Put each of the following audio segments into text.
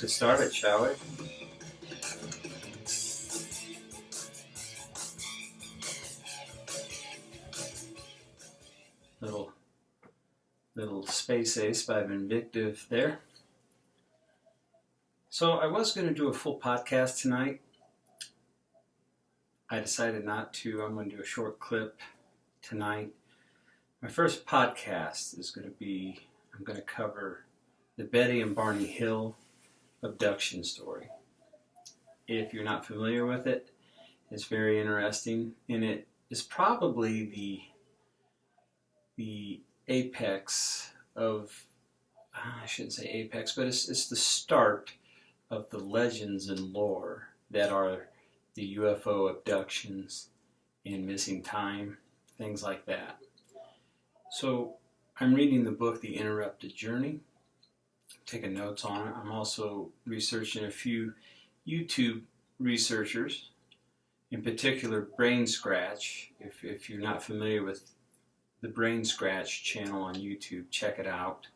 Let's get started, shall we? Little Space Ace by Vindictive there. So I was going to do a full podcast tonight. I decided not to. I'm going to do a short clip tonight. My first podcast is going to be, I'm going to cover the Betty and Barney Hill abduction story. If you're not familiar with it, it's very interesting, and it is probably the apex of, I shouldn't say apex, but it's the start of the legends and lore that are the UFO abductions and missing time, things like that. So I'm reading the book, The Interrupted Journey, taking notes on it. I'm also researching a few YouTube researchers, in particular Brain Scratch. If you're not familiar with the Brain Scratch channel on YouTube, check it out.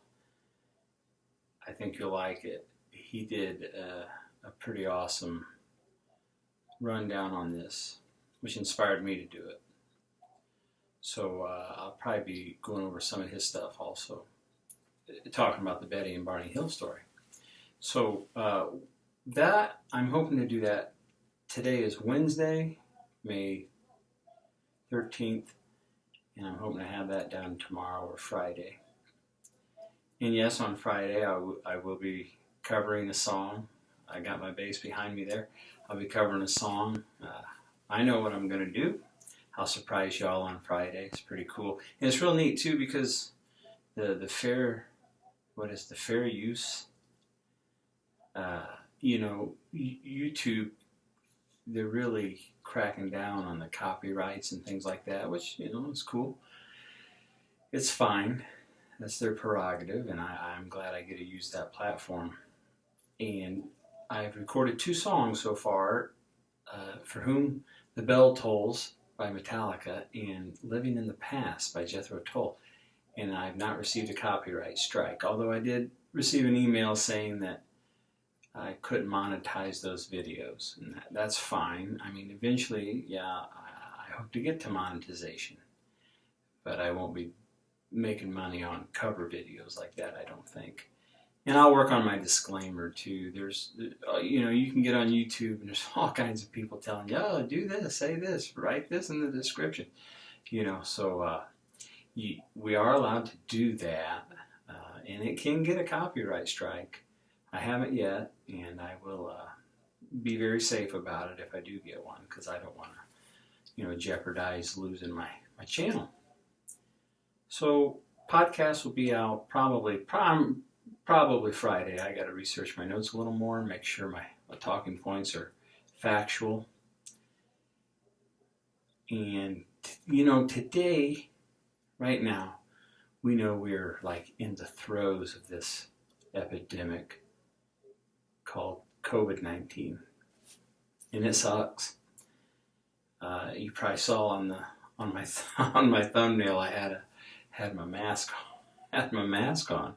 I think you'll like it. He did a pretty awesome rundown on this, which inspired me to do it. So I'll probably be going over some of his stuff also, talking about the Betty and Barney Hill story. So that, I'm hoping to do that. Today is Wednesday, May 13th, and I'm hoping to have that done tomorrow or Friday. And yes, on Friday I will be covering a song. I got my bass behind me there. I'll be covering a song. I know what I'm going to do. I'll surprise y'all on Friday. It's pretty cool. And it's real neat too, because the fair use, YouTube, they're really cracking down on the copyrights and things like that, which, is cool. It's fine. That's their prerogative, and I'm glad I get to use that platform. And I've recorded 2 songs so far, For Whom the Bell Tolls by Metallica and Living in the Past by Jethro Tull. And I've not received a copyright strike, although I did receive an email saying that I couldn't monetize those videos, and that's fine. I mean, eventually, I hope to get to monetization, but I won't be making money on cover videos like that, I don't think. And I'll work on my disclaimer too. There's, you can get on YouTube and there's all kinds of people telling you, oh, do this, say this, write this in the description. So we are allowed to do that, and it can get a copyright strike. I haven't yet, and I will be very safe about it if I do get one, because I don't want to, jeopardize losing my channel. So podcasts will be out probably Friday. I got to research my notes a little more, make sure my talking points are factual. And, today, right now, we know we're like in the throes of this epidemic called COVID-19. And it sucks. You probably saw on my thumbnail I had my mask on,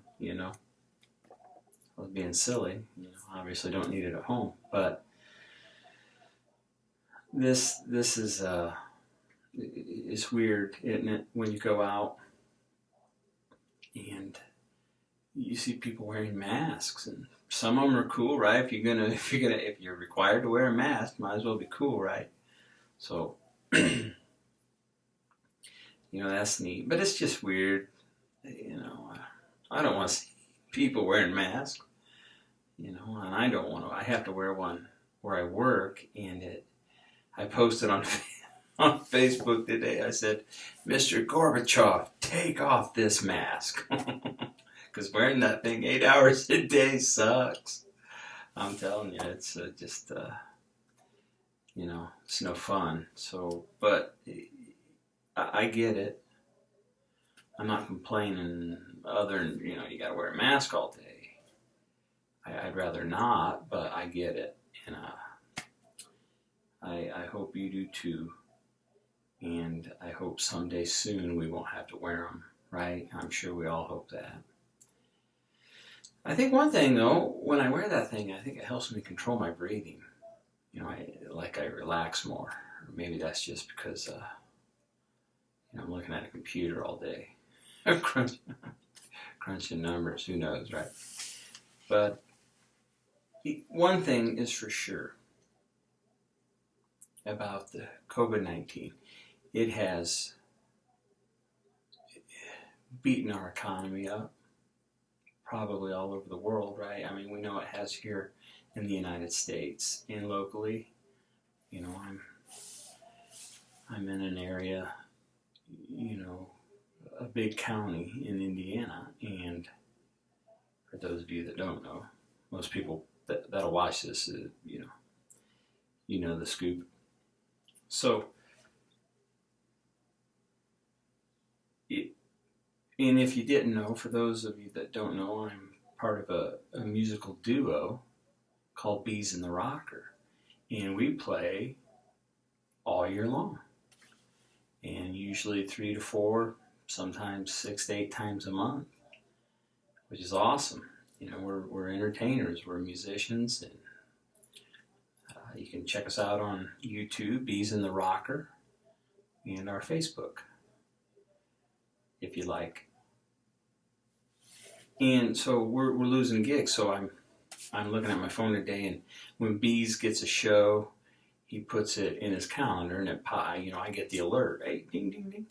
I was being silly, obviously don't need it at home, but this is it's weird, isn't it, when you go out and you see people wearing masks, and some of them are cool, right? If you're required to wear a mask, might as well be cool, right? So that's neat, but it's just weird. I don't want to see people wearing masks, and I don't want to. I have to wear one where I work, and I posted on Facebook today. I said, Mr. Gorbachev, take off this mask, because wearing that thing 8 hours a day sucks. I'm telling you, it's just it's no fun. So, but I get it. I'm not complaining other than, you got to wear a mask all day. I'd rather not, but I get it. And I hope you do too. And I hope someday soon we won't have to wear them, right? I'm sure we all hope that. I think one thing though, when I wear that thing, I think it helps me control my breathing. I relax more. Or maybe that's just because I'm looking at a computer all day, crunching numbers. Who knows, right? But one thing is for sure about the COVID-19, it has beaten our economy up, probably all over the world, right? I mean, we know it has here in the United States and locally. I'm in an area, a big county in Indiana, and for those of you that don't know, most people that'll watch this, you know the scoop. So, and if you didn't know, for those of you that don't know, I'm part of a musical duo called Bees in the Rocker, and we play all year long, and usually 3 to 4, sometimes 6 to 8 times a month, which is awesome. We're entertainers, we're musicians, and you can check us out on YouTube, Bees in the Rocker, and our Facebook, if you like. And so we're losing gigs. So I'm looking at my phone today, and when Bees gets a show, he puts it in his calendar, and I get the alert, hey, ding, ding, ding.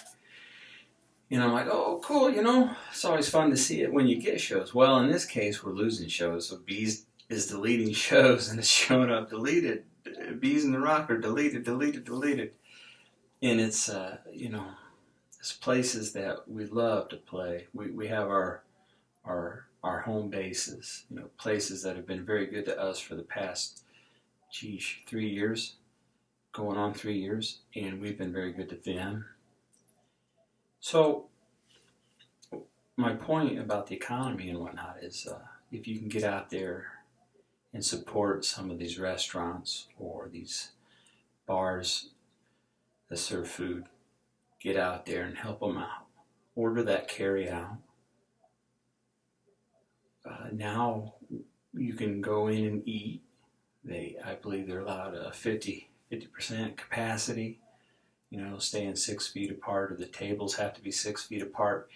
And I'm like, oh, cool, it's always fun to see it when you get shows. Well, in this case, we're losing shows, so Bees is deleting shows, and it's showing up deleted. Bees in the Rocker, deleted. And it's, it's places that we love to play. We have our home bases, places that have been very good to us for the past, 3 years, going on 3 years, and we've been very good to them. So my point about the economy and whatnot is if you can get out there and support some of these restaurants or these bars that serve food, get out there and help them out. Order that carry out. Now you can go in and eat. I believe they're allowed a 50% capacity. Staying 6 feet apart, or the tables have to be 6 feet apart,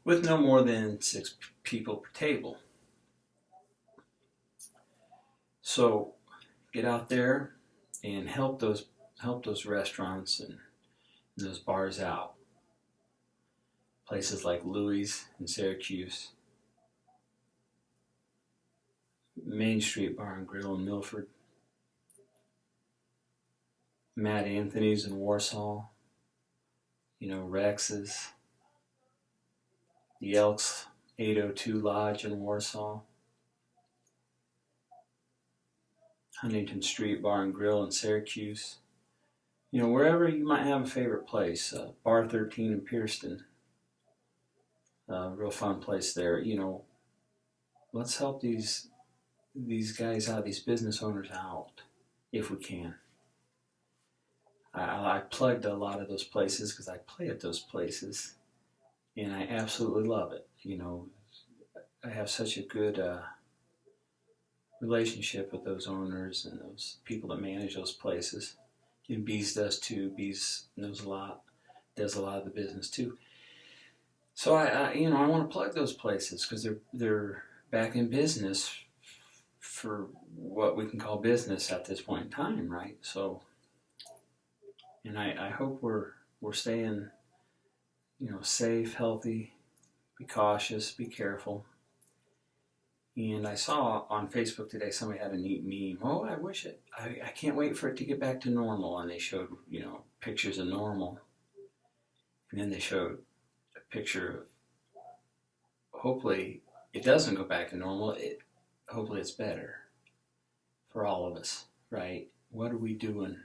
with no more than 6 people per table. So get out there and help those restaurants and those bars out. Places like Louis in Syracuse, Main Street Bar and Grill in Milford, Matt Anthony's in Warsaw, Rex's, the Elks 802 Lodge in Warsaw, Huntington Street Bar and Grill in Syracuse. Wherever you might have a favorite place, Bar 13 in Pierceton, real fun place there. Let's help these guys out, these business owners out, if we can. I plugged a lot of those places because I play at those places, and I absolutely love it. I have such a good relationship with those owners and those people that manage those places. And Bees does too. Bees knows a lot, does a lot of the business too. So I want to plug those places because they're back in business for what we can call business at this point in time, right? So. And I hope we're staying, safe, healthy, be cautious, be careful. And I saw on Facebook today somebody had a neat meme. Oh, I can't wait for it to get back to normal. And they showed, pictures of normal. And then they showed a picture of, hopefully it doesn't go back to normal. Hopefully it's better for all of us, right? What are we doing?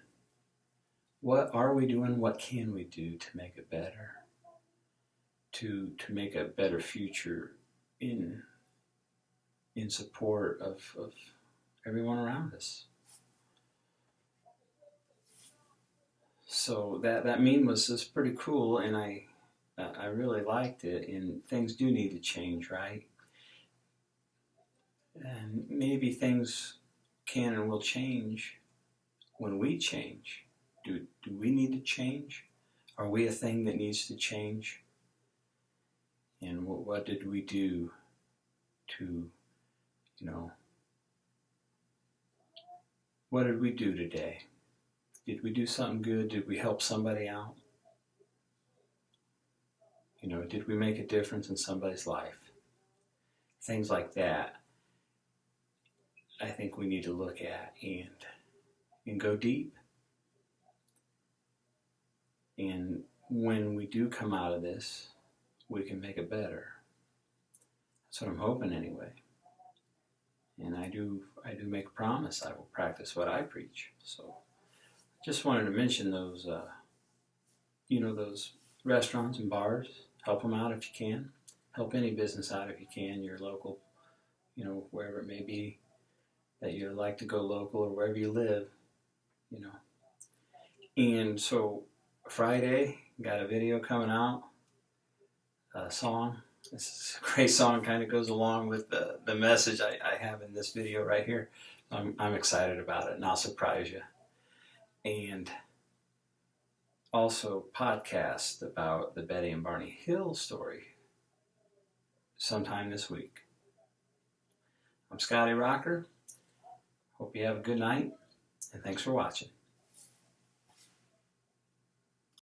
What are we doing? What can we do to make it better? To make a better future in support of everyone around us. So that meme was just pretty cool, and I really liked it. And things do need to change, right? And maybe things can and will change when we change. Do we need to change? Are we a thing that needs to change? And what did we do to, what did we do today? Did we do something good? Did we help somebody out? Did we make a difference in somebody's life? Things like that, I think we need to look at and go deep. And when we do come out of this, we can make it better. That's what I'm hoping anyway. And I do make a promise I will practice what I preach. So just wanted to mention those, those restaurants and bars. Help them out if you can. Help any business out if you can, your local, wherever it may be that you like to go local or wherever you live, And so Friday, got a video coming out, a song. This is a great song, kind of goes along with the message I have in this video right here. I'm excited about it, and I'll surprise you. And also podcast about the Betty and Barney Hill story sometime this week. I'm Scotty Rocker. Hope you have a good night, and thanks for watching.